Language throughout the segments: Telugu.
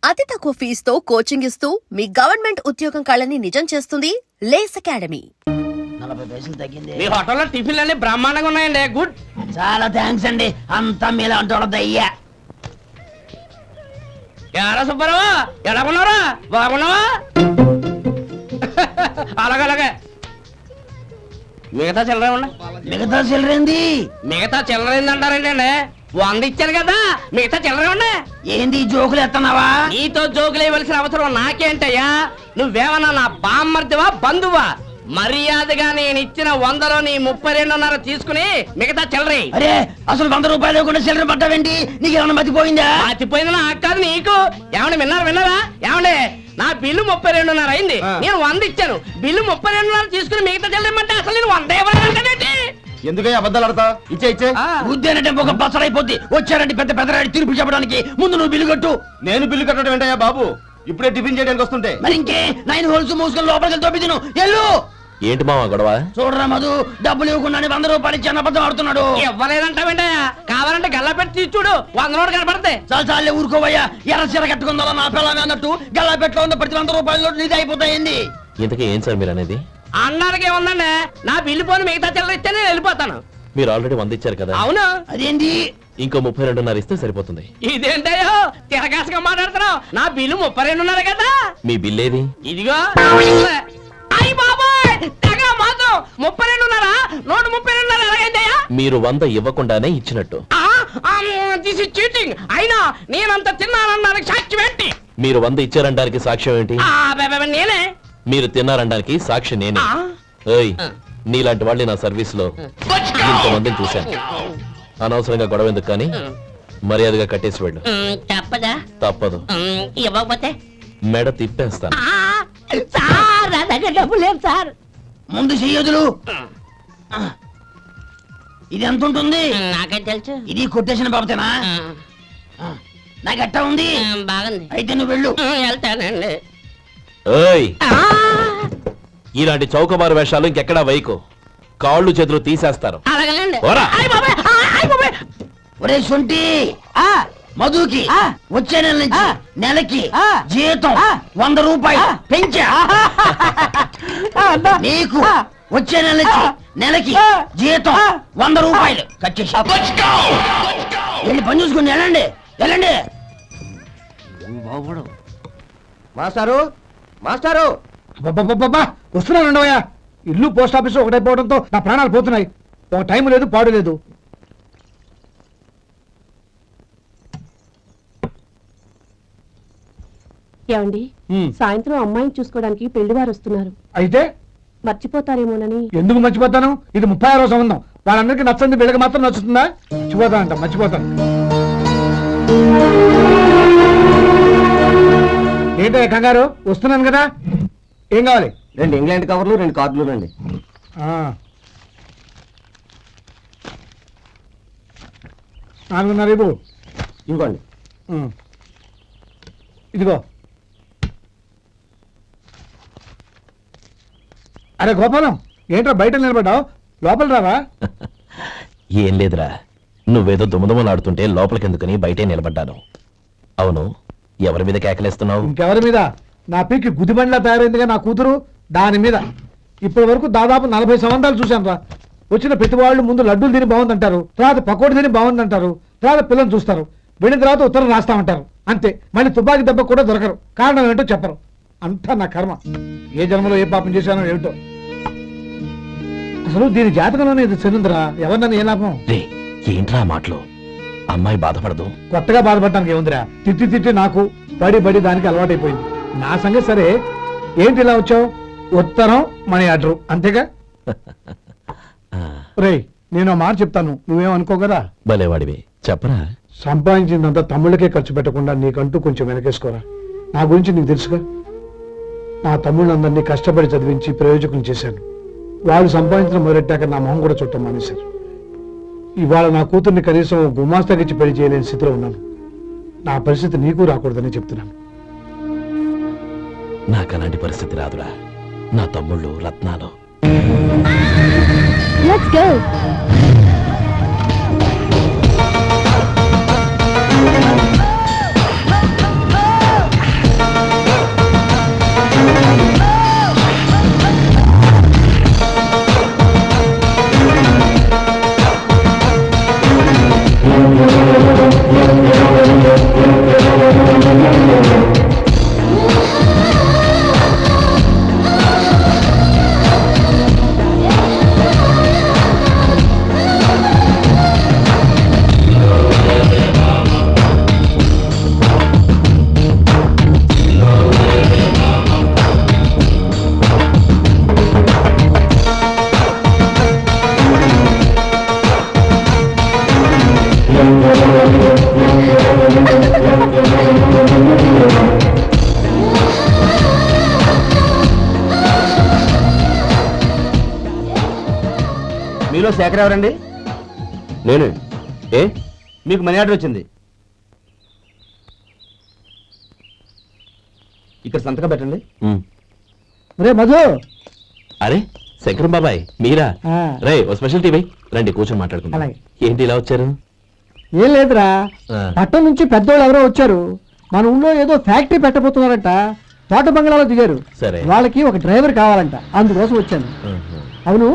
అతి తక్కువ ఫీజుతో కోచింగ్ ఇస్తూ మీ గవర్నమెంట్ ఉద్యోగం కళని నిజం చేస్తుంది లేస్ అకాడమీ. 40 పైసలు తగ్గింది. మీ హోటల్లో టిఫిన్లు అన్ని బ్రహ్మాండంగా ఉన్నాయండి. గుడ్, చాలా థ్యాంక్స్ అండి. అంతా మీలా అంటోడదయ్యా. ఎలా సుబ్బారావు, ఎలా ఉన్నారా? బాగున్నావా? అలాగే మిగతా చిల్లర ఉన్నా. మిగతా చిల్లరేంది? మిగతా చిల్లర ఏందంటారండి అండి? 100 ఇచ్చాను కదా, మిగతా చిల్లర ఉన్నా. ఏంది జోకులు ఎత్తన్నావా? నీతో జోకులు ఇవ్వాల్సిన అవసరం నాకేంటయ్యా? నువ్వేమన్నా నా బామ్మర్దివా బంధువా? మర్యాదగా నేను ఇచ్చిన 100లో నీ 32.5 తీసుకుని మిగతా చిల్లర. అరే అసలు 100 రూపాయలు లేకుండా చిల్లర పట్టావేంటి? నీకేమన్నా మతిపోయిందా? మర్చిపోయింది నాకు కాదు నీకు. ఏమండి విన్నారా? ఏమండి నా బిల్లు 32.5 అయింది. నేను 100 ఇచ్చాను. బిల్లు 32.5 తీసుకుని మిగతా చెల్లిమంటే అసలు నేను 100 ఇవ్వాలంటే ఎందుకయ్యా అబద్ధాలు ఆడతా? ఇచ్చే ఉద్యానంటే ఒక బసరైపోద్ది. వచ్చారంటే పెద్ద పెద్దరాడి తీర్పు చెప్పడానికి ముందు నువ్వు బిల్లు కట్టు. నేను బిల్లు కట్టడం ఏంటయ్యా బాబు? ఇప్పుడే టిఫిన్ చేయడానికి వస్తుంటే మరి ఇంకే 9 హోల్స్ మూసుకొని లోపలికి తోపి తిను. ఎల్లు. ఏంటి మావా గొడవ? చూడరా మధు, డబ్బులు ఇవ్వకుండా 100 రూపాయలు ఇచ్చి అబద్ధం ఆడుతున్నాడు. ఇవ్వలేదంటావేంటయ్యా? కావాలంటే గల్లా పెట్టి తీసి చూడు, 100 నోటు కనపడతాయి. చాలే ఊరుకోవయ్యా. ఎర్ర చీర కట్టుకుందా నా పిల్లమే అన్నట్టు గల్లా పెట్టులో ఉన్న ప్రతి 100 రూపాయలు నీది అయిపోతాయింది. ఇంతకీ ఏం సార్ మీరు అనేది? అన్నానికి ఏముందండి, నా బిల్లు పోని మిగతా చిల్లర ఇస్తే నేను వెళ్ళిపోతాను. మీరు ఆల్రెడీ 100 ఇచ్చారు కదా. అవును. అదేంటి? ఇంకో 32.5 ఇస్తే సరిపోతుంది. ఇదేంటయ్యో తిరగాసుగా మాట్లాడుతున్నావు? నా బిల్లు 32.5 కదా. మీ బిల్ ఏది? ఇదిగో. అయ్య బాబాయ్, తెగ మాత్రం 32.5 నోటు 32.5 ఎలాగైందయ్యా? మీరు 100 ఇవ్వకుండానే ఇచ్చినట్టు. This is cheating. అయినా నేనంత తిన్నానన్నానికి సాక్ష్యం ఏంటి? మీరు 100 ఇచ్చారనడానికి సాక్ష్యం ఏంటి? నేనే. మీరు తిన్నారనడానికి సాక్షి నేనే. ఏయ్, నీలాంటి వాళ్ళని నా సర్వీస్ లో ఇంతమందిని చూశాను. అనవసరంగా గొడవ ఎందుకు కానీ మర్యాదగా కట్టేసి వెళ్ళు. తప్పదా? తప్పదు. ఇవ్వకపోతే మెడ తిప్పేస్తాను. సార్ నా దగ్గర డబ్బు లేదు సార్. ముందు చెయ్యదులు. ఇది ఎంత ఉంటుంది? నాకేం తెలుసు. ఇది కొట్టేసిన బాబతేనా? నాకు ఎట్టా ఉంది? బాగుంది. అయితే నువ్వు వెళ్ళు. వెళ్తానండి. ఏయ్, ఇలాంటి చౌకబారు వేషాలు ఇంకెక్కడా వైకు. కాళ్ళు చేతులు తీసేస్తారు. అలాగేనండి. ఓరా. ఒరే సొంటి, మధుకి వచ్చే నెల నుంచి నెలకి జీతం 100 రూపాయలు పెంచా. నీకు వచ్చే నెల నుంచి నెలకి జీతం 100 రూపాయలు కట్ చేసి వెళ్ళి పని చూసుకుని వెళ్ళండి. మాస్టారు మాస్టారు వస్తున్నాను ఉండవయ్యా. ఇల్లు పోస్ట్ ఆఫీసు ఒకటైపోవడంతో నా ప్రాణాలు పోతున్నాయి. ఒక టైం లేదు, పాడు లేదు. ఏమండి, సాయంత్రం అమ్మాయిని చూసుకోవడానికి పెళ్లివారు వస్తున్నారు. అయితే మర్చిపోతారేమోనని. ఎందుకు మర్చిపోతాను? ఇది 36వ సంబంధం. వాళ్ళందరికీ నచ్చంది వీళ్ళకి మాత్రం నచ్చుతుందా? మర్చిపోతాను. ఏంటో కంగారు? వస్తున్నాను కదా. ఏం కావాలి? 2 ఇంగ్లాండ్ కవర్లు 2 కార్డులు రండి. 4.5 ఇవ్వండి. ఇదిగో. అరే గోపాలం, ఏంట్రా బయట నిలబడ్డావు? లోపల రావా? ఏం లేదురా, నువ్వేదో దుమదుమలాడుతుంటే లోపలికెందుకని బయటే నిలబడ్డాను. అవును, ఎవరి మీద కేకలేస్తున్నావు? ఇంకెవరి మీద? నా పీకి గుదిబండ్లా తయారైందిగా నా కూతురు, దాని మీద. ఇప్పటి వరకు దాదాపు 40 సంవత్సరాలు చూశాను రా. వచ్చిన ప్రతి వాళ్ళు ముందు లడ్డూలు తిని బాగుందంటారు, తర్వాత పకోడి తిని బాగుందంటారు, తర్వాత పిల్లలు చూస్తారు, వెళ్ళిన తర్వాత ఉత్తరం రాస్తామంటారు. అంతే. మళ్ళీ తుపాకీ దెబ్బ కూడా దొరకరు. కారణం ఏంటో చెప్పరు. అంతా నా కర్మ. ఏ జన్మలో ఏ పాపం చేశానో ఏమిటో. అసలు దీని జాతకంలోనే ఇది చెందుందిరా. ఎవరినన్నా ఏ లాభం? ఏంట్రా మాటలు? అమ్మాయి బాధపడదు. కొత్తగా బాధపడటానికి ఏముందిరా? తిట్టి నాకు బడి దానికి అలవాటైపోయింది. నా సంగతి సరే, ఏంటి ఇలా వచ్చావు? ఉత్తరం మనీ ఆర్డర్ అంతేగా? రేయ్, నేను మాట చెప్తాను, నువ్వేమనుకో కదా. భలేవాడివి, చెప్పరా. సంపాదించిందంతా తమ్ముళ్ళకే ఖర్చు పెట్టకుండా నీకంటూ కొంచెం వెనకేసుకోరా. నా గురించి నీకు తెలుసుగా. నా తమ్ముళ్ళందరినీ కష్టపడి చదివించి ప్రయోజకులు చేశాను. వాళ్ళు సంపాదించడం మొదలెట్టాక నా మొహం కూడా చుట్టం మానేశారు. ఇవాళ నా కూతుర్ని కనీసం గుమాస్తాకిచ్చి పెళ్లి చేయలేని స్థితిలో ఉన్నాను. నా పరిస్థితి నీకు రాకూడదని చెప్తున్నాను. నాకు అలాంటి పరిస్థితి రాదురా. నా తమ్ముళ్ళు రత్నాలు. Let's go. మీలో శేఖర్ ఎవరండి? నేనే. ఏ? మీకు మనీ ఆర్డర్ వచ్చింది. ఇక్కడ సంతకం పెట్టండి. రే మధు, అరే శంకరం బాబాయ్ మీరా? ఆ. రే ఓ స్పెషల్ టీవీ రండి కూర్చొని మాట్లాడుకుందాం. అలాగే. ఏంటి ఇలా వచ్చారు? ఏం లేదురా, ఆ. పట్టణం నుంచి పెద్దోళ్ళు ఎవరో వచ్చారు. మన ఊళ్ళో ఏదో ఫ్యాక్టరీ పెట్టబోతున్నారంట. తోట బంగ్లాలో దిగారు. సరే. వాళ్ళకి ఒక డ్రైవర్ కావాలంట, అందుకోసం వచ్చాను. ఆహా. అవును,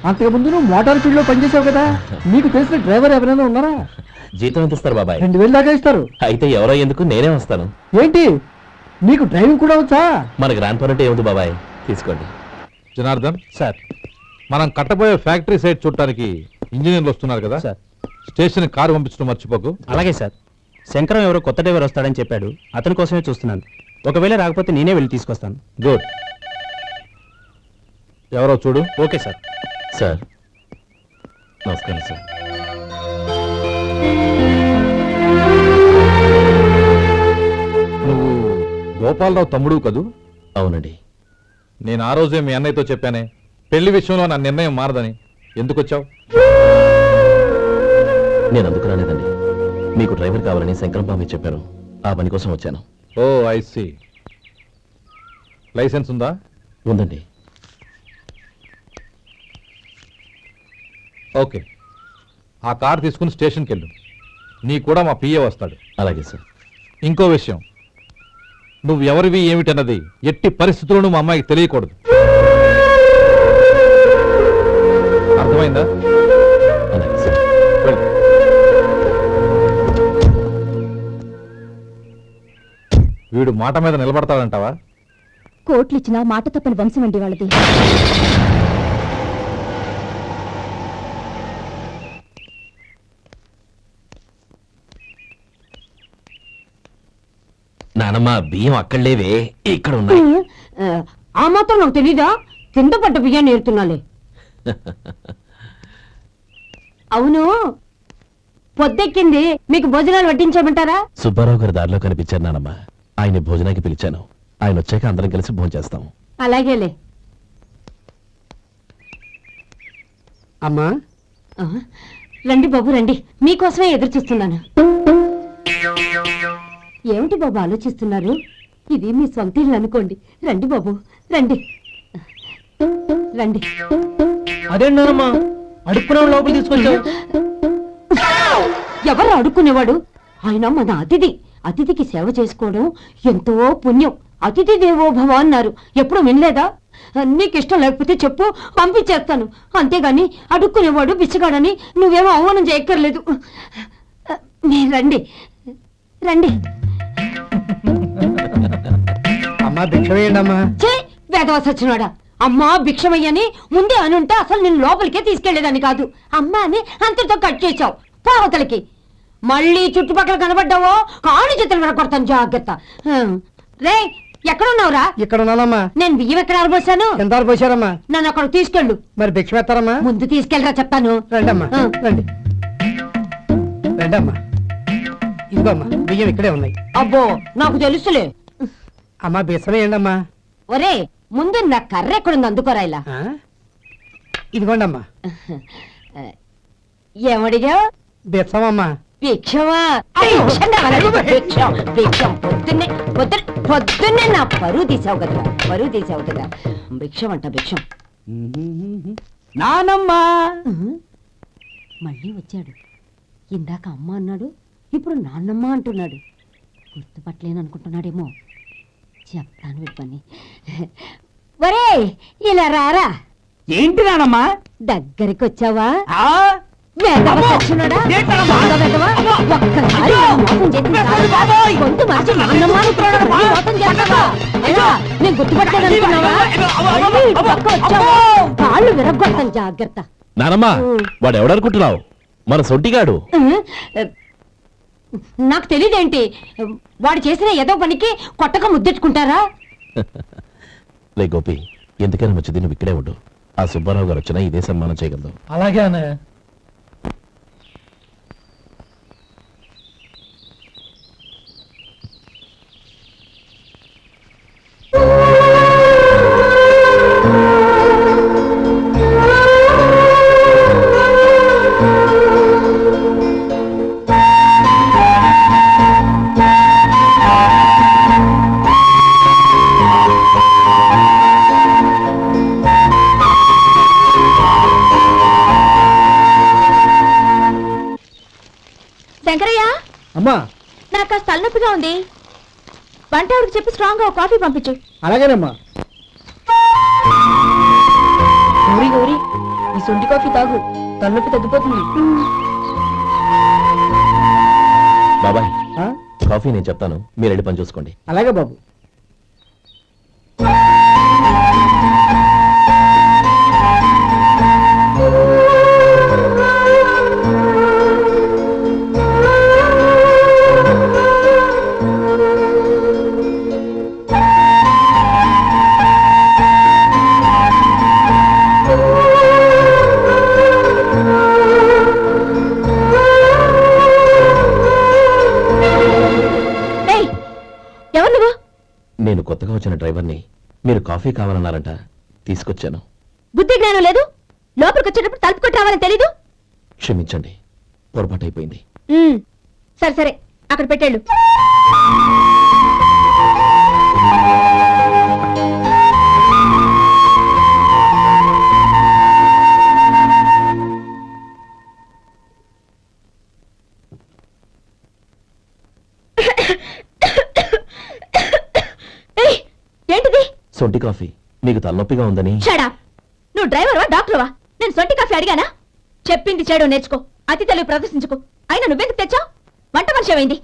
అంతకుముందు నువ్వు మోటార్ ఫీల్డ్ లో పనిచేసావు కదా, నీకు తెలిసిన డ్రైవర్ ఎవరైనా ఉన్నారా? జీతం ఎంత ఇస్తారు బాబాయ్? 2000 దాకా ఇస్తారు. అయితే ఎవరో ఎందుకు నేనే వస్తాను. ఏంటి, నీకు డ్రైవింగ్ కూడా వచ్చా? మన గ్రాండ్ పరంటే ఏముంది బాబాయ్, తీసుకోండి. జనార్దన్ సార్, మనం కట్టబోయే ఫ్యాక్టరీ సైట్ చూడటానికి ఇంజనీర్లు వస్తున్నారు కదా సార్. స్టేషన్ కారు పంపించడం మర్చిపోకు. అలాగే సార్. శంకరం ఎవరో కొత్త డ్రైవర్ వస్తాడని చెప్పాడు, అతని కోసమే చూస్తున్నాను. ఒకవేళ రాకపోతే నేనే వెళ్ళి తీసుకొస్తాను. గుడ్. ఎవరో చూడు. Okay sir. సార్ నమస్కారం సార్. నువ్వు గోపాలరావు తమ్ముడు కదూ? అవునండి. నేను ఆ రోజే మీ అన్నయ్యతో చెప్పానే, పెళ్లి విషయంలో నా నిర్ణయం మారదని. ఎందుకు వచ్చావు? నేను అందుకు రాలేదండి. మీకు డ్రైవర్ కావాలని శంకరం బాబాయ్ చెప్పారు, ఆ పని కోసం వచ్చాను. ఓ ఐ సీ. లైసెన్స్ ఉందా? ఉందండి. ఓకే, ఆ కార్ తీసుకుని స్టేషన్కి వెళ్ళు. నీ కూడా మా పిఏ వస్తాడు. అలాగే సార్. ఇంకో విషయం, నువ్వు ఎవరివి ఏమిటన్నది ఎట్టి పరిస్థితుల్లోనూ మా అమ్మాయికి తెలియకూడదు. అర్థమైందా? అలాగే సార్. వెళ్ళు. వీడు మాట మీద నిలబడతాడంటావా? కోట్లు ఇచ్చినా మాట తప్పని వంశం అండి వాళ్ళది. నానమ్మ బియ్యం అక్కడ లేవే, ఇక్కడ ఉన్నాయి. ఆ మాత్రం నాకు తెలీదా? కింద పడ్డ బియ్యాన్ని ఏరుతున్నాలే. అవును, పొద్దెక్కింది, మీకు భోజనాలు వడ్డించమంటారా? సుబ్బారావు గారి దారిలో కనిపించారు నానమ్మ. ఆయన భోజనానికి పిలిచాను. ఆయన వచ్చాక అందరం కలిసి భోజనం చేస్తాం. అలాగేలే. అమ్మా, రండి బాబు రండి, మీకోసమే ఎదురు చూస్తున్నాను. ఏమిటి బాబు ఆలోచిస్తున్నారు? ఇది మీ సొంత ఇల్లు అనుకోండి. రండి బాబు రండి రండి. అదేంటమ్మా అడుక్కునే లోపల తీసుకొచ్చావు? ఎవరు అడుక్కునేవాడు? ఆయన మన అతిథి. అతిథికి సేవ చేసుకోవడం ఎంతో పుణ్యం. అతిథి దేవో భవ అన్నారు, ఎప్పుడు వినలేదా? నీకు ఇష్టం లేకపోతే చెప్పు, పంపించేస్తాను. అంతేగాని అడుక్కునేవాడు బిచ్చగాడని నువ్వేమో అవమానం చేయక్కర్లేదు. మీరు రండి రండి. అమ్మా భిక్ష వేయండి అమ్మా. చే వేదవాస వచ్చినాడా? అమ్మా భిక్షమయ్యని ముందే అనుంటే అసలు నేను లోపలికే తీసుకెళ్లేదని కాదు. అమ్మా అని అంతటితో కట్ చేశావు. పోవతలకి మళ్ళీ చుట్టుపక్కల కనబడ్డావో కాళ్ళు చేతులు వినకొడతాను, జాగ్రత్త. రే ఎక్కడున్నావురా? ఇక్కడ ఉన్నానమ్మా. నేను బియ్యం ఎక్కడ ఆరబోసాను? ఎంత పోసారమ్మా? నన్ను అక్కడ తీసుకెళ్ళు. మరి భిక్ష పెడతారమ్మా? ముందు తీసుకెళ్ళరా చెప్తాను. రండమ్మా, రండి రండమ్మా. ఇదిగోమ్మా బియ్యం ఇక్కడే ఉన్నాయి. అబ్బో నాకు తెలుసులే. అమ్మా బిసం వేయండి అమ్మా. ఒరే ముందు నా కర్ర ఎక్కడుంది, అందుకోరా ఇలా. ఇదిగోండి అమ్మా. ఏమడిగా? బిసమమ్మా. భిక్షమా? భిక్షం కావాలండి, భిక్షం భిక్షం. పొద్దున్నే నా పరువు తీసావు కదరా, పరువు తీసావు కదా. భిక్షం అంట భిక్షం. నానమ్మా మళ్ళీ వచ్చాడు. ఇందాక అమ్మ అన్నాడు, ఇప్పుడు నాన్నమ్మ అంటున్నాడు. గుర్తుపట్టలేననుకుంటున్నాడేమో. చెప్తాను వీడి పని. ఒరే ఇలా రారా. ఏంటి నానమ్మా? దగ్గరికి వచ్చావా? ఆ? వేదవ సచ్చినోడా? ఏంటమ్మా? వేదవ? ఒక్కసారి మోసం చేసి గొంతు మార్చి నాన్నమ్మ అనుకున్నాడు. మోసం చేస్తావా? ఎలా? నేను గుర్తుపట్టలేదనుకున్నావా? మళ్ళీ ఇటు పక్క వచ్చావా? కాళ్ళు విరగొడతాను, జాగ్రత్త. నానమ్మ వాడు ఎవడనుకుంటున్నావు? మన సొంటిగాడు. నాకు తెలియదేంటి? వాడు చేసిన ఏదో పనికి కొట్టక ముద్దెట్టుకుంటారా? రే గోపి, ఎందుకైనా మంచిది నువ్వు ఇక్కడే ఉండు. ఆ సుబ్బారావు గారు వచ్చినా ఇదే సన్మానం చేయగలదు. అలాగే అన్నయ్య. తలనొప్పిగా ఉంది. వంట ఆవిడకి చెప్పి స్ట్రాంగ్ గా కాఫీ పంపించు. అలాగేనమ్మా. గౌరీ గౌరీ, ఈ సొంటి కాఫీ తాగు, తలనొప్పి తగ్గిపోతుంది. బాబాయ్ ఆ? కాఫీ నేను చెప్తాను, మీరు వెళ్ళి పని చూసుకోండి. అలాగే బాబు. ఎవరు నువ్వు? నేను కొత్తగా వచ్చిన డ్రైవర్ని. మీరు కాఫీ కావాలన్నారంట, తీసుకొచ్చాను. బుద్ధి జ్ఞానం లేదు. లోపలికి వచ్చేటప్పుడు తలుపు కొట్టి రావాలని తెలీదు. క్షమించండి, పొరపాటు అయిపోయింది. సరే సరే, అక్కడ పెట్టేళ్ళు. ఏంటిది? సొంటి కాఫీ. మీకు తలనొప్పిగా ఉందని. షడా, నువ్వు డ్రైవర్వా డాక్టర్వా? నేను సొంటి కాఫీ అడిగానా? చెప్పింది చేయడం నేర్చుకో, అతి తెలివి ప్రదర్శించుకో. అయినా నువ్వెందుకు తెచ్చావు? వంట మనిషి ఏమైంది?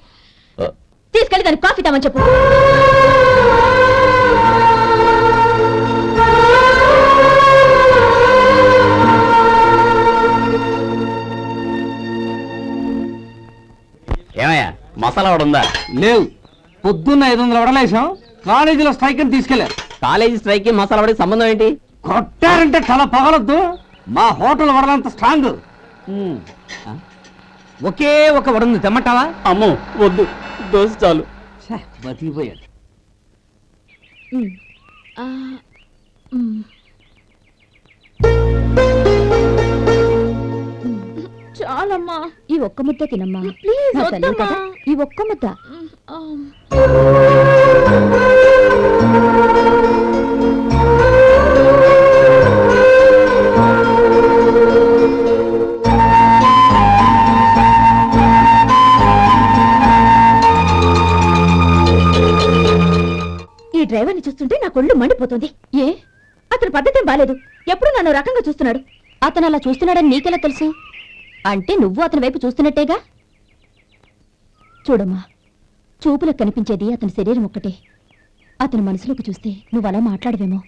ఆ, తీసుకెళ్ళి దానికి కాఫీ తామని చెప్పు. ఏమయ్యా, మసాలా వాడు ఉందా? లేవు. పొద్దున్న 500 వడలేసాం, కాలేజీలో స్ట్రైక్ అని తీసుకెళ్లారు. కాలేజీ స్ట్రైక్ కి మసాలా వాడికి సంబంధం ఏంటి? కొట్టారంటే చాలా పగలొద్దు. మా హోటల్ వడలంత స్ట్రాంగ్. ఒకే ఒక వడుంది, తెమ్మంటావా? అమ్మో వద్దు, దోశ చాలు. బతికిపోయాడు. చాలమ్మా, ఈ ఒక్క ముద్ద తినమ్మా ప్లీజ్. ఈ ఒక్క ముద్ద. ఈ డ్రైవర్ని చూస్తుంటే నా కొళ్ళు మండిపోతుంది. ఏ, అతని పద్ధతి బాలేదు. ఎప్పుడు నన్ను రకంగా చూస్తున్నాడు. అతను అలా చూస్తున్నాడని నీకెలా తెలుసు? అంటే నువ్వు అతని వైపు చూస్తున్నట్టేగా. చూడమ్మా, చూపులకు కనిపించేది అతని శరీరం ఒక్కటే. అతని మనసులోకి చూస్తే నువ్వు అలా మాట్లాడవేమో.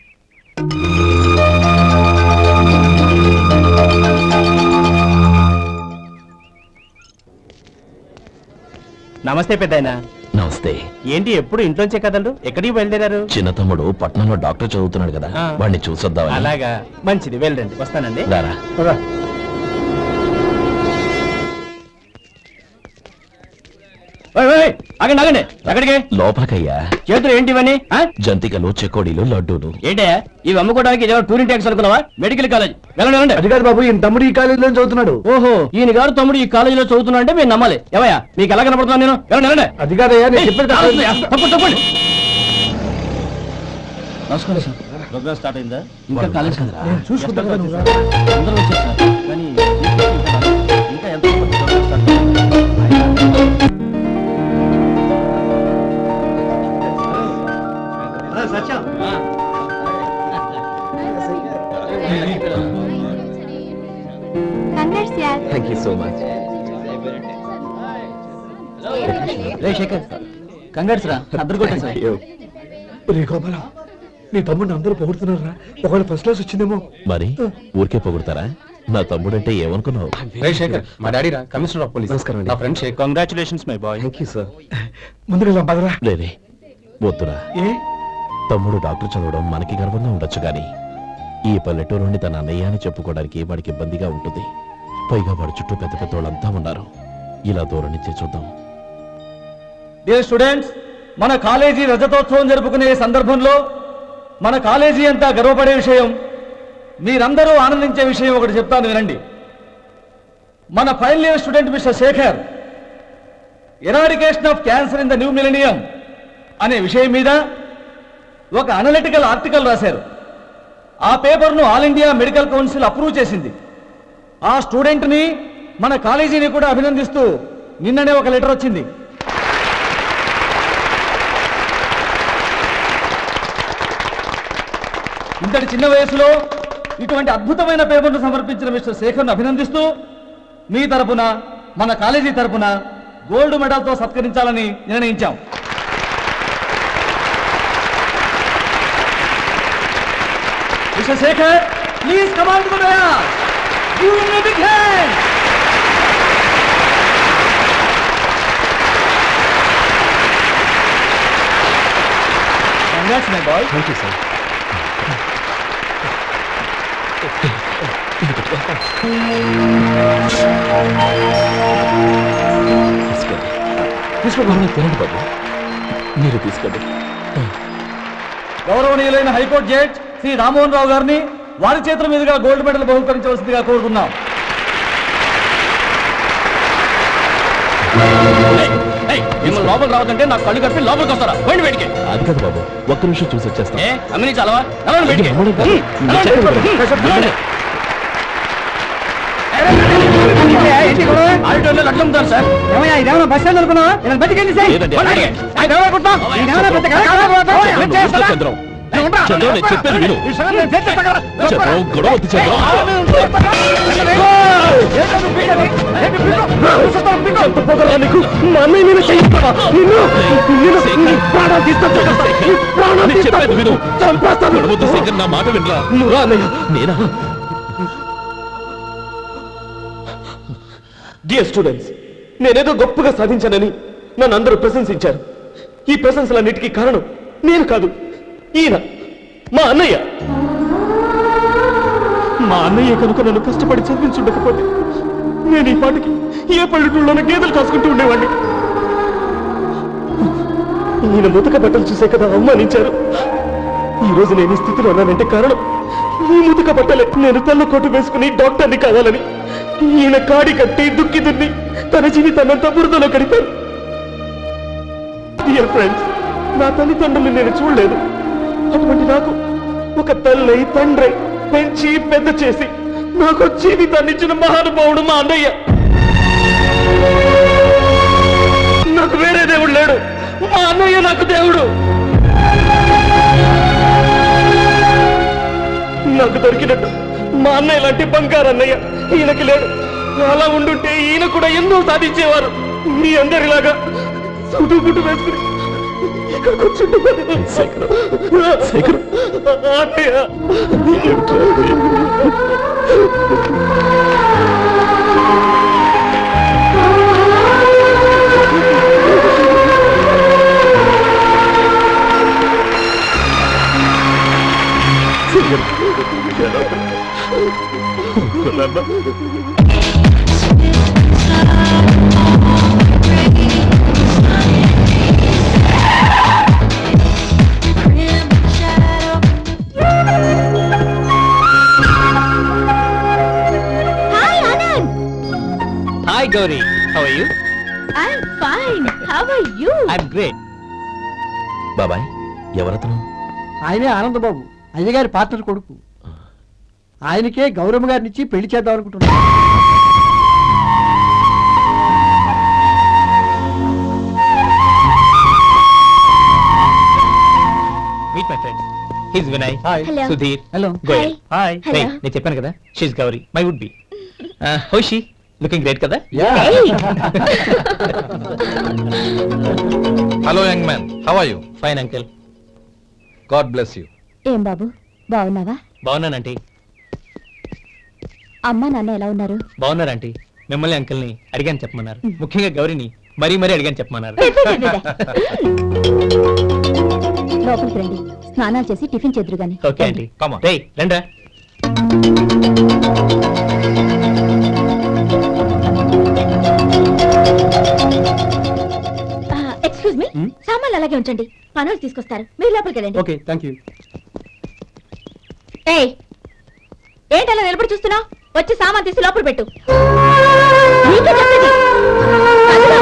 నమస్తే పెద్దాయన. నమస్తే. ఏంటి ఎప్పుడు ఇంట్లోంచే కదలరు? ఎక్కడికి బయలుదేరారు? చిన్న తమ్ముడు పట్నంలో డాక్టర్ చదువుతున్నాడు కదా, ఆ. వాడిని చూసొద్దామని. అలాగా, మంచిది, వెళ్ళండి. వస్తానండి. రారా. ఆగండి ఆగండి, ఎక్కడికి? లోపలికయ్యా. చేతులు ఏంటి ఇవన్నీ? జంతికలు, చెకోడీలు, లడ్డూలు. ఏంటే ఇవి అమ్ముకోవడానికి ఇదేమో టూరింగ్ ట్యాక్స్ అనుకున్నావా? Medical college. వెళ్ళండి వెళ్ళండి. అది కాదు బాబు, ఈయన తమ్ముడు ఈ కాలేజీలో చదువుతున్నాడు. ఓహో, ఈయన గారు తమ్ముడు ఈ కాలేజీలో చదువుతున్నా అంటే మీరు నమ్మాలి. ఏవయ్యా, మీకు ఎలా కనపడుతున్నాను నేను? వెళ్ళండి వెళ్ళండి. అది కాదయ్యా, నేను చెప్పేది కాదు. తప్పండి తప్పండి. నమస్కారం సార్. ప్రోగ్రామ్ స్టార్ట్ అయిందా? ఇంకా కాలేజ్ కదా. నేను చూసుకుంటాను కదా, నువ్వు రా. అందరూ వచ్చేసారు. కానీ ఇంకా ఎంత programme start thank you so much. రే శేఖర్, కంగాట్స్ రా. అద్దరు కొట్టా సార్. రే గోపాలం, నీ తమ్ముడిని అందరూ పొగుడుతున్నారా? ఒకవేళ ఫస్ట్ క్లాస్ వచ్చిందేమో. మరి ఊరికే పొగుడతారా? నా తమ్ముడంటే ఏమనుకున్నావు? శేఖర్, మా డాడీ రా, కమిషనర్ ఆఫ్ పోలీస్. నమస్కారం అండి. నా friend Shekhar. Congratulations my boy. Thank you sir. ముందుకు పదరా. లేదే, వద్దురా. ఏ తమ్ముడు డాక్టర్ చదవడం మనకి గర్వంగా ఉండొచ్చు గాని ఈ పల్లెటూరుని తన అన్నయ్య అని చెప్పుకోవడానికి వాడికి ఇబ్బందిగా ఉంటుంది. పైగా వాడి చుట్టూ పెద్ద పెద్ద వాళ్ళంతా ఉన్నారు. ఇలా దూరం నుంచి చూద్దాం. డియర్ స్టూడెంట్స్, మన కాలేజీ రజతోత్సవం జరుపుకునే సందర్భంలో మన కాలేజీ అంతా గర్వపడే విషయం, మీరందరూ ఆనందించే విషయం ఒకటి చెప్తాను వినండి. మన final year student mister Shekhar eradication of cancer in the new millennium అనే విషయం మీద ఒక అనలిటికల్ ఆర్టికల్ రాశారు. ఆ పేపర్ను all India medical council approve చేసింది. ఆ స్టూడెంట్ని, మన కాలేజీని కూడా అభినందిస్తూ నిన్ననే ఒక లెటర్ వచ్చింది. ఇంతటి చిన్న వయసులో ఇటువంటి అద్భుతమైన పేపర్ను సమర్పించిన మిస్టర్ శేఖర్ను అభినందిస్తూ మీ తరపున మన కాలేజీ తరపున గోల్డ్ మెడల్తో సత్కరించాలని నిర్ణయించాం. Mister Shekhar, please come on to the dais. Give him a big hand. Congrats my boy. Thank you sir. తీసుకోండి తినండి బాబు, మీరు తీసుకోండి. గౌరవనీయులైన హైకోర్టు జడ్జ్ శ్రీ రామ్మోహన్ రావు గారిని వారి చేతుల మీదుగా గోల్డ్ మెడల్ బహుకరించవలసిందిగా కోరుతున్నాం. మిమ్మల్ని లోపలికి రావద్దంటే నాకు కళ్ళు కప్పి లోపలికి వస్తారా? పోయింది బయటికి. అది కాదు బాబు, ఒక్క నిమిషం చూసి వచ్చేస్తాం. అమ్మిని చాలవా? నడవండి బయటికి. ఆడిటోరియంలో లడ్లు అమ్ముతారు సార్. ఇదేమన్నా బస్ స్టాండ్ అనుకున్నావా? ఇలా బయటికి వెళ్ళి సార్. లేదండి. బయటికి. చంద్రం, చంద్రం, నేను చెప్పేది విను. చంద్రం, గొడవ వద్దు చంద్రం. నేను చెప్పేది విను. గొడవ వద్దు శేఖర్, నా మాట వినరా. నేనా? డియర్ స్టూడెంట్స్, నేనేదో గొప్పగా సాధించానని నన్ను అందరూ ప్రశంసించారు. ఈ ప్రశంసలన్నిటికీ కారణం నేను కాదు, ఈయన మా అన్నయ్య. మా అన్నయ్య కనుక నన్ను కష్టపడి చదివించుండకపోతే నేను ఈ పాటికి ఏ పల్లెటూళ్ళలోనే గేదెలు కాసుకుంటూ ఉండేవాడిని. ఈయన ముతక బట్టలు చూసే కదా అవమానించారు. ఈ రోజు నేను ఈ స్థితిలో ఉన్నానంటే కారణం ఈ ముతక బట్టలే. నేను తెల్ల కోటు వేసుకుని డాక్టర్ని కావాలని ఈయన కాడి కట్టి దుక్కి దున్ని తన జీవితాన్నంతా బురదలో కడిపారు. డియర్ ఫ్రెండ్స్, నా తల్లిదండ్రులు నేను చూడలేదు. అటువంటి నాకు ఒక తల్లి తండ్రి పెంచి పెద్ద చేసి నాకు జీవితాన్ని ఇచ్చిన మహానుభావుడు మా అన్నయ్య. నాకు వేరే దేవుడు లేడు, మా అన్నయ్య నాకు దేవుడు. నాకు దొరికినట్టు మా అన్నయ్య లాంటి బంగారు అన్నయ్య ఈయనకి లేడు. అలా ఉండుంటే ఈయన కూడా ఎన్నో సాధించేవారు. మీ అందరిలాగా సుడు గుడ్డు వేసుకుని ఇక్కడికి వచ్చుంటున్నారు. అన్నయ్య, hi Gauri, how are you? I'm fine. How are you? I'm great. బాబాయ్, ఎవరతను? ఆయనే ఆనందబాబు, అయ్యగారి పార్ట్నర్ కొడుకు. ఆయనకే గౌరమ్మ గారిని ఇచ్చి పెళ్లి చేద్దాం అనుకుంటున్నాను. Meet my friend, his Vinay, Hello. Sudheer, hello. Goyal. Hi. Hello. నేను చెప్పాను కదా, she's Gauri, my would be. How she looking great కదా? Hello young man, how are you? Fine uncle. God bless you. ఏం బాబు బాగున్నావా? బాగున్నానంటీ. అమ్మా నాన్న ఎలా ఉన్నారు? బాగున్నారంటీ. మిమ్మల్ని అంకిల్ని అడిగాను చెప్పమన్నారు. ముఖ్యంగా గౌరీని మరీ మరీ అడిగాను చెప్పమన్నారు. లోపలికి రండి, స్నానాలు చేసి టిఫిన్ చేద్దరు గాని. Okay aunty. Come on. రేయ్ రండ్రా. ఎక్స్క్యూజ్ మీ, సామాన్లు అలాగే ఉంచండి, పనులు తీసుకొస్తారు, మీరు లోపలికి వెళ్ళండి. Okay, thank you. ఏయ్, ఏంటలా నిలబడి చూస్తున్నావు? వచ్చి సామాన్ తీసి లోపల పెట్టు. నీకే చెప్పేది. అందులో.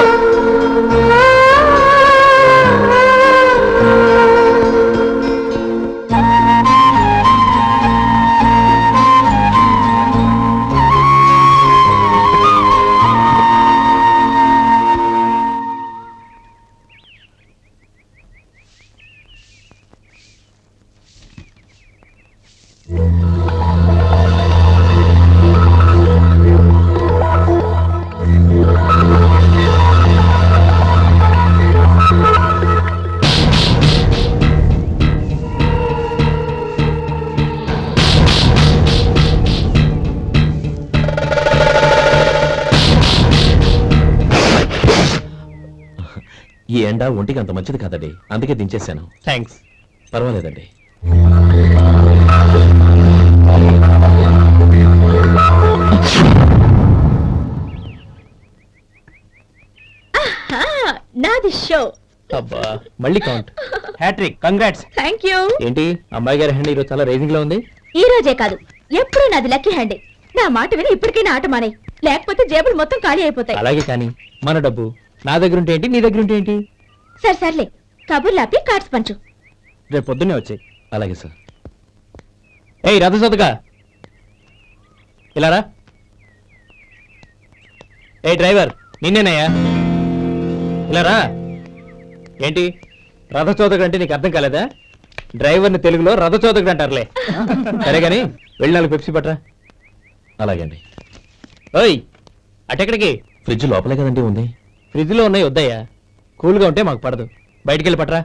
ఎండ ఒంటికి అంత మంచిది కాదండి, అందుకే దించేశాను. థ్యాంక్స్. పర్వాలేదండి. నాది షో. అబ్బా మళ్ళీ count. Hat trick, congrats. Thank you. ఏంటి అమ్మాయి గారి హ్యాండ్ ఈరోజు చాలా రేజింగ్ లో ఉంది? ఈ రోజే కాదు, ఎప్పుడూ నాది లక్కీ హ్యాండే. నా మాట విని ఇప్పటికైనా ఆట మానే, లేకపోతే జేబులు మొత్తం ఖాళీ అయిపోతాయి. అలాగే కానీ మన డబ్బు నా దగ్గర ఉంటే ఏంటి, నీ దగ్గర ఉంటే ఏంటి? సరే సర్లే, కబుర్లు ఆపి కార్డ్స్ పంచు. రేపు పొద్దున్నే వచ్చాయి. అలాగే సార్. ఏయ్ రథసోదగా ఇలా రా. ఏ డ్రైవర్, నిన్నేనయ్యా, ఇలా రా. ఏంటి రథచోదకుడు అంటే నీకు అర్థం కాలేదా? డ్రైవర్ని తెలుగులో రథచోదకుడు అంటారులే. సరే గాని వెళ్ళి 4 పెప్సీ పట్రా. అలాగే అండి. ఓయ్ అటెక్కడికి? ఫ్రిడ్జ్ లోపలే కదండి ఉంది. ఫ్రిడ్జ్లో ఉన్నాయి వద్దయ్యా, కూల్గా ఉంటే మాకు పడదు. బయటికి వెళ్ళి పట్రా.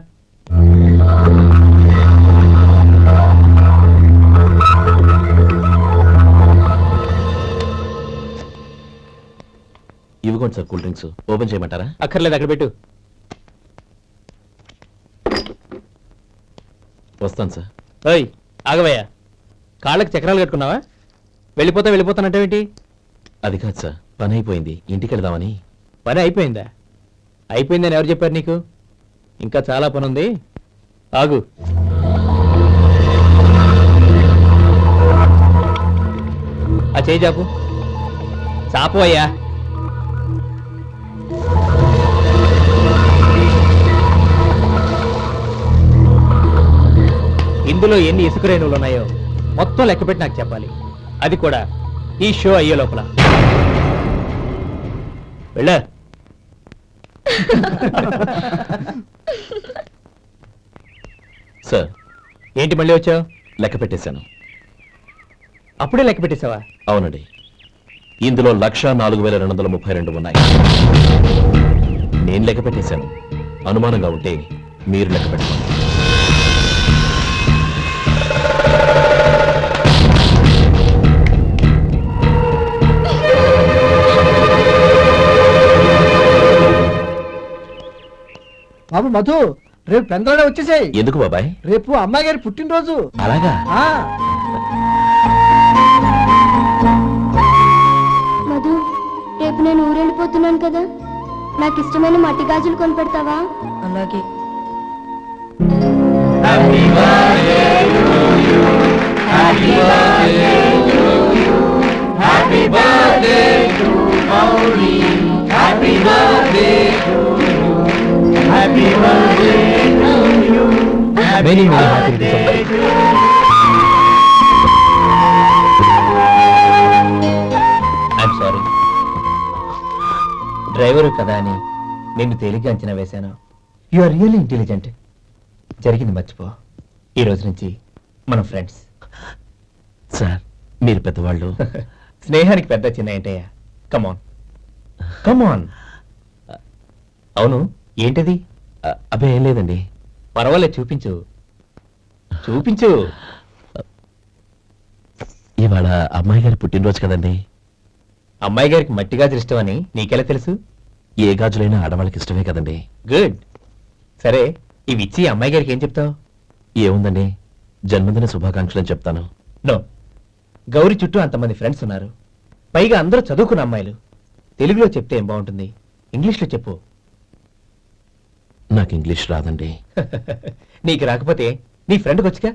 ఇవ్వకోండి సార్, కూల్ డ్రింక్స్. ఓపెన్ చేయమంటారా? అక్కర్లేదు, అక్కడ పెట్టు. వస్తాను సార్. ఓయ్ ఆగవయ్యా, కాళ్ళకి చక్రాలు కట్టుకున్నావా? వెళ్ళిపోతానంటే అది కాదు సార్, పని అయిపోయింది, ఇంటికి వెళదామని. పని అయిపోయిందా? అయిపోయిందని ఎవరు చెప్పారు నీకు? ఇంకా చాలా పని ఉంది, ఆగు. ఆ చేయి చాపు. చాపు అయ్యా. ఇందులో ఎన్ని ఇసుక రేణువులు ఉన్నాయో మొత్తం లెక్కపెట్టి నాకు చెప్పాలి. అది కూడా ఈ షో అయ్యే లోపల. వెళ్ళ. సార్, ఏంటి మళ్ళీ వచ్చావు? లెక్క పెట్టేశాను. అప్పుడే లెక్క పెట్టేశావా? అవునండి, ఇందులో 1,04,232 ఉన్నాయి. నేను లెక్క పెట్టేశాను. అనుమానంగా ఉంటే మీరు లెక్క పెట్టండి. బాబు మధు, రేపు పెందలాడే వచ్చేసాయి. ఎందుకు బాబాయ్? రేపు అమ్మాయి గారి పుట్టినరోజు. అలాగా? మధు, రేపు నేను ఊరెళ్ళిపోతున్నాను కదా, నాకు ఇష్టమైన మట్టి గాజులు కొనిపెడతావా? అలాగే. Many happy returns. I'm sorry. Driver కదా అని నిన్ను తేలిగ్గా అంచనా వేశాను. You are really intelligent. జరిగింది మర్చిపో. ఈ రోజు నుంచి మనం ఫ్రెండ్స్. సార్, మీరు పెద్దవాళ్ళు. స్నేహానికి పెద్ద చిన్న ఏంటయ్యా? కమాన్ కమాన్. అవును, ఏంటది? అబ్బే ఏం లేదండి. పర్వాలేదు, చూపించు చూపించు. ఇవాళ అమ్మాయి గారి పుట్టినరోజు కదండి. అమ్మాయి గారికి మట్టి గాజులు ఇష్టం అని నీకెలా తెలుసు? ఏ గాజులైనా ఆడవాళ్ళకి ఇష్టమే కదండి. గుడ్. సరే, ఇవి ఇచ్చి అమ్మాయి గారికి ఏం చెప్తావు? ఏముందండి, జన్మదిన శుభాకాంక్షలు అని చెప్తాను. నో, గౌరీ చుట్టూ అంతమంది ఫ్రెండ్స్ ఉన్నారు, పైగా అందరూ చదువుకున్న అమ్మాయిలు. తెలుగులో చెప్తే ఏం బాగుంటుంది, ఇంగ్లీష్లో చెప్పు. నాకు ఇంగ్లీష్ రాదండి. నీకు రాకపోతే నీ ఫ్రెండ్కి వచ్చిగా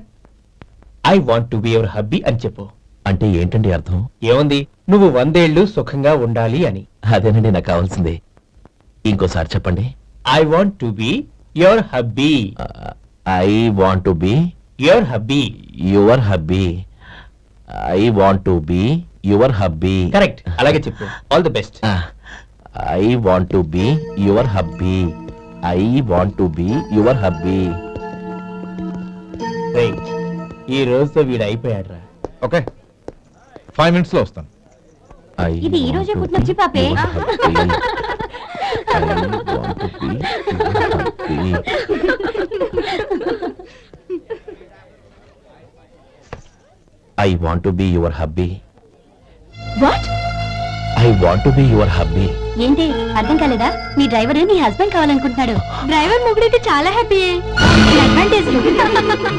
I want to be your hubby అని చెప్పు. అంటే ఏంటండి అర్థం? ఏముంది, నువ్వు 100 ఏళ్ళు సుఖంగా ఉండాలి అని. అదేనండి నాకు కావాల్సింది. ఇంకోసారి చెప్పండి. I want to be your hubby. I want to be your hubby. Your hubby. I want to be your hubby. Correct, అలాగే చెప్పు. All the best. I want to be your hubby. I want to be your hubby. ఈ రోజుతో వీడు అయిపోయాడ్రా. ఓకే, 5 minutes లో వస్తాను. ఇది ఈ రోజే పుట్టినొచ్చి పాపే. I want to be your hubby. What? I want to be your hubby. ఏంటి అర్థం కాలేదా? మీ డ్రైవర్ నీ హస్బెండ్ కావాలనుకుంటున్నాడు. డ్రైవర్ మొగుడైతే చాలా హ్యాపీ. అడ్వాంటేజ్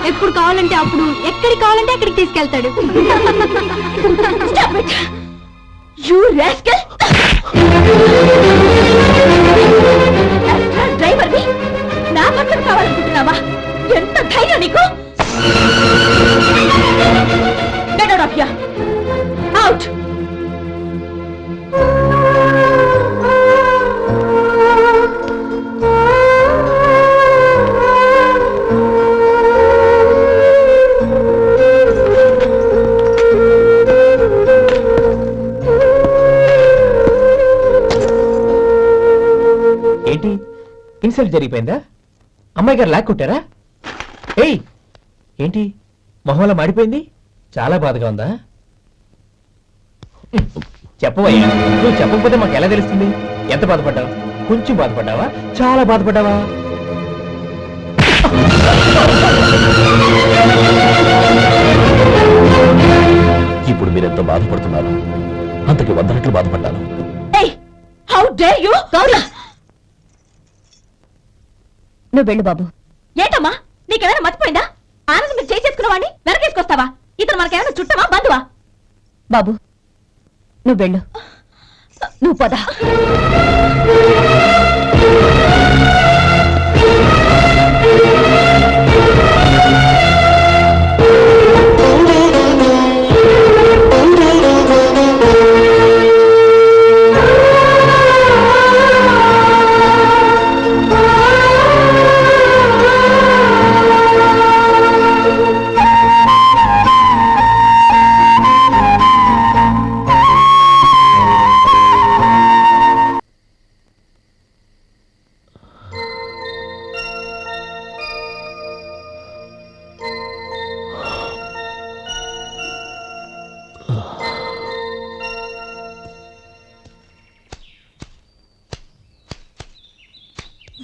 ఎప్పుడు కావాలంటే అప్పుడు, ఎక్కడికి కావాలంటే అక్కడికి తీసుకెళ్తాడు. డ్రైవర్ నా భర్తను కావాలనుకుంటున్నావా? ఎంత ధైర్యం నీకు? Get out of here! Out! ఏంటి ఇన్సల్ట్ జరిగిపోయిందా? అమ్మాయి గారు లాక్ కొట్టారా? ఏయ్ ఏంటి మొహంలో మాడిపోయింది? చాలా బాధగా ఉందా? చెప్పవయ్యా, నువ్వు చెప్పకపోతే మాకు ఎలా తెలుస్తుంది? ఎంత బాధపడ్డావు? కొంచెం బాధపడ్డావా? చాలా బాధపడ్డావా? ఇప్పుడు మీరెంత బాధపడుతున్నారు, అంతకి 100 రెట్లు బాధపడ్డాను. How dare you? నువ్వు వెళ్ళు బాబు. ఏంటమ్మా నీకేమైనా మర్చిపోయిందా? ఆనందం మీరు చేసుకున్నవాడిని వెనకేసుకొస్తావా? ఇతను మనకేమైనా చుట్టమా బంధువా? బాబు నువ్వు వెళ్ళు. నువ్వు పద.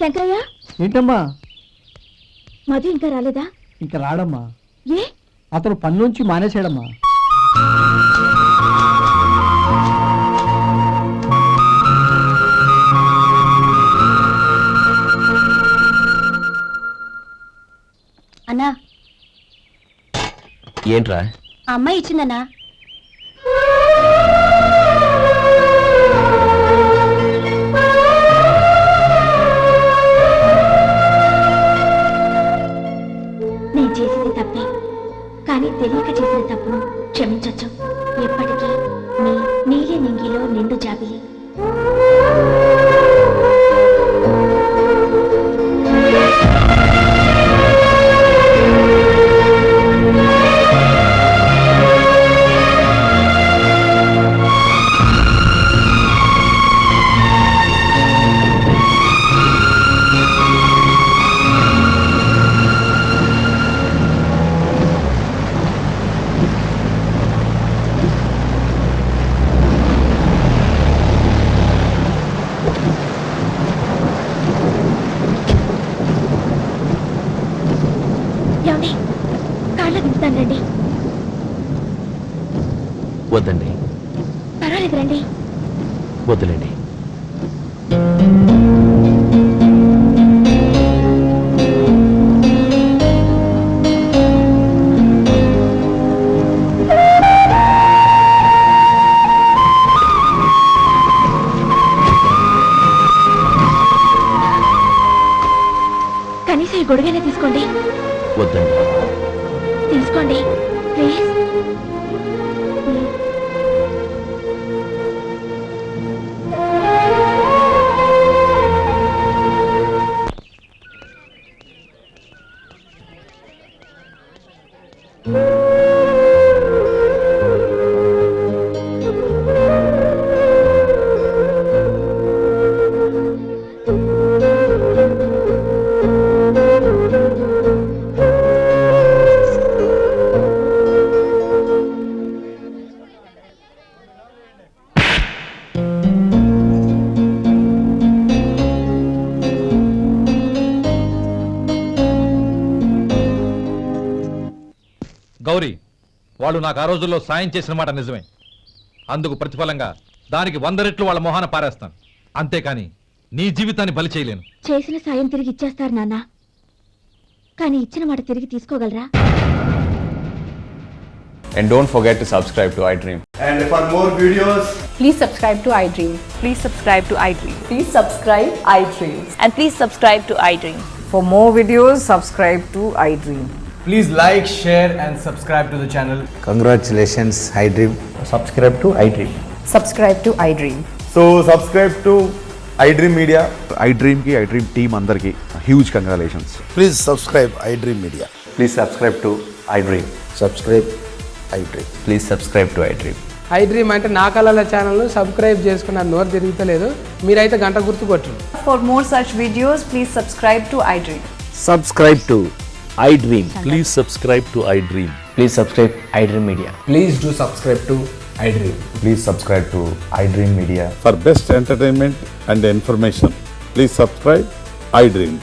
శంకరయ్య, ఏంటమ్మా మధు ఇంకా రాలేదా? ఇంకా రాడమ్మా. ఏ? అతను పనిలోంచి మానేశాడమ్మా. అన్నా, ఏంట్రా? ఆ అమ్మాయి ఇచ్చిందన్నా. నేను చేసింది తప్పే, కానీ తెలియక చేసిన తప్పును క్షమించొచ్చు. ఎప్పటికీ మీ నీలి నింగిలో నిండు జాబిలి. రండి. వద్దండి. పర్వాలేదు రండి. వద్దులేండి. కనీసం ఈ గొడుగైనా తీసుకోండి. వద్దండి. తీసుకోండి ప్లీజ్. గౌరీ, వాళ్ళు నాకు ఆ రోజుల్లో సాయం చేసిన మాట నిజమే. అందుకు ప్రతిఫలంగా దానికి 100 రెట్లు వాళ్ళ మొహాన పారేస్తాను. అంతేకాని నీ జీవితాన్ని బలి చేయలేను. చేసిన సాయం తిరిగి ఇచ్చేస్తారు నాన్న, కానీ ఇచ్చిన మాట తిరిగి తీసుకోగలరా? And don't forget to subscribe to iDream. And for more videos, Please subscribe to iDream. Please subscribe to iDream. Please subscribe iDream. And please subscribe to iDream. For more videos, subscribe to iDream. please like, share and subscribe to the channel. Congratulations iDream. Subscribe to iDream. Subscribe to iDream. So subscribe to iDream Media. iDream కి iDream టీమ్ అందరికి huge congratulations. Please subscribe iDream Media. Please subscribe to iDream. Subscribe iDream. Please subscribe to iDream. iDream అంటే నా కళల ఛానల్ సబ్స్క్రైబ్ చేసుకున్న నోరు తిరుగుతలేదు, మీరైతే గంట గుర్తు కొట్టండి. For more such videos, please subscribe to iDream. Subscribe to iDream. Please subscribe to iDream. Please subscribe iDream Media. Please do subscribe to iDream. Please subscribe to iDream Media. For best entertainment and information please subscribe iDream.